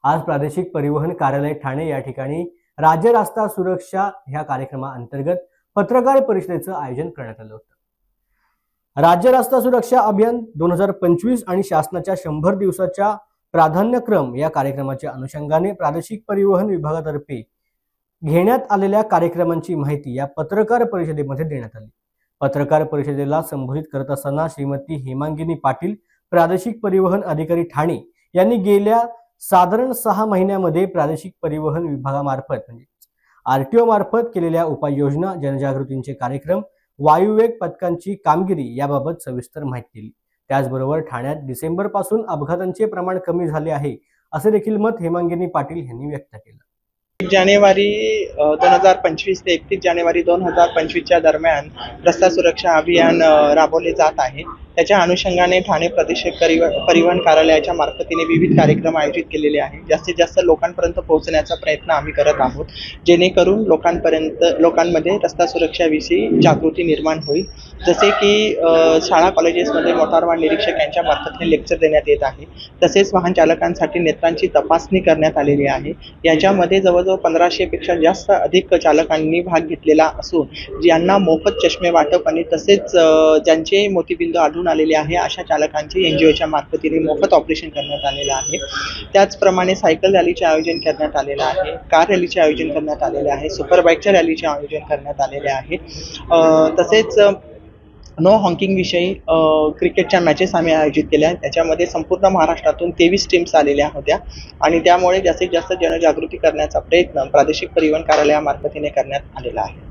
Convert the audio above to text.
आज प्रादेशिक परिवहन कार्यालय ठाणे या ठिकाणी राज्य रस्ता सुरक्षा ह्या कार्यक्रमाअंतर्गत पत्रकार परिषदेचं आयोजन करण्यात आलं होतं। राज्य रस्ता सुरक्षा अभियान 2025 आणि शासनाच्या 100 दिवसाच्या प्राधान्यक्रम या कार्यक्रमाच्या अनुषंगाने प्रादेशिक परिवहन विभागातर्फे घेण्यात आलेल्या कार्यक्रमांची माहिती या पत्रकार परिषदेमध्ये देण्यात आली। पत्रकार परिषदेला संबोधित करत असताना श्रीमती हेमांगिनी पाटील, प्रादेशिक परिवहन अधिकारी ठाणे यांनी गेल्या साधारण 6 महिन्यामध्ये प्रादेशिक परिवहन विभागामार्फत म्हणजे आरटीओ मार्फत केलेल्या उपाययोजना, जनजागृतीचे कार्यक्रम, वायुवेग पथकांची कामगिरी याबाबत सविस्तर माहिती दिली। त्याचबरोबर ठाण्यात डिसेंबर पासून अपघातांचे प्रमाण कमी झाले आहे असे देखील मत हेमांगिनी पाटील यांनी व्यक्त केलं। 1 जानेवारी 2025 ते 31 जानेवारी 2025 दरम्यान रस्ता सुरक्षा अभियान राबवले जात आहे। त्याच्या अनुषंगाने ठाणे प्रादेशिक परिवहन कार्यालयाच्या मार्फतीने विविध कार्यक्रम आयोजित केलेले आहेत। जास्तीत जास्त लोकांपर्यंत पोहोचण्याचा प्रयत्न आम्ही करत आहोत, जेणेकरून लोकांमध्ये रस्ता सुरक्षाविषयी जागृती निर्माण होईल। जसे की शाळा कॉलेजेसमध्ये मोटार वाहन निरीक्षक यांच्या मार्फतीने लेक्चर देण्यात येत आहे। तसेच वाहन चालकांसाठी नेत्रांची तपासणी करण्यात आलेली आहे। याच्यामध्ये जवळजवळ 1500 पेक्षा जास्त अधिक चालकांनी भाग घेतलेला असून ज्यांना मोफत चष्मे वाटप आणि तसेच ज्यांचे मोतीबिंदू आढळून आलेले आहे अशा चालकांचे एनजीओच्या मार्फतीने मोफत ऑपरेशन करण्यात आलेलं आहे। त्याचप्रमाणे सायकल रॅलीचे आयोजन करण्यात आलेलं आहे, कार रॅलीचे आयोजन करण्यात आलेले आहे, सुपर बाईकच्या रॅलीचे आयोजन करण्यात आलेले आहे। तसेच नो हॉकिंग विषयी क्रिकेटच्या मॅचेस आम्ही आयोजित केल्या। त्याच्यामध्ये संपूर्ण महाराष्ट्रातून 23 टीम्स आलेल्या होत्या आणि त्यामुळे जास्तीत जास्त जनजागृती करण्याचा प्रयत्न प्रादेशिक परिवहन कार्यालयामार्फतीने करण्यात आलेला आहे।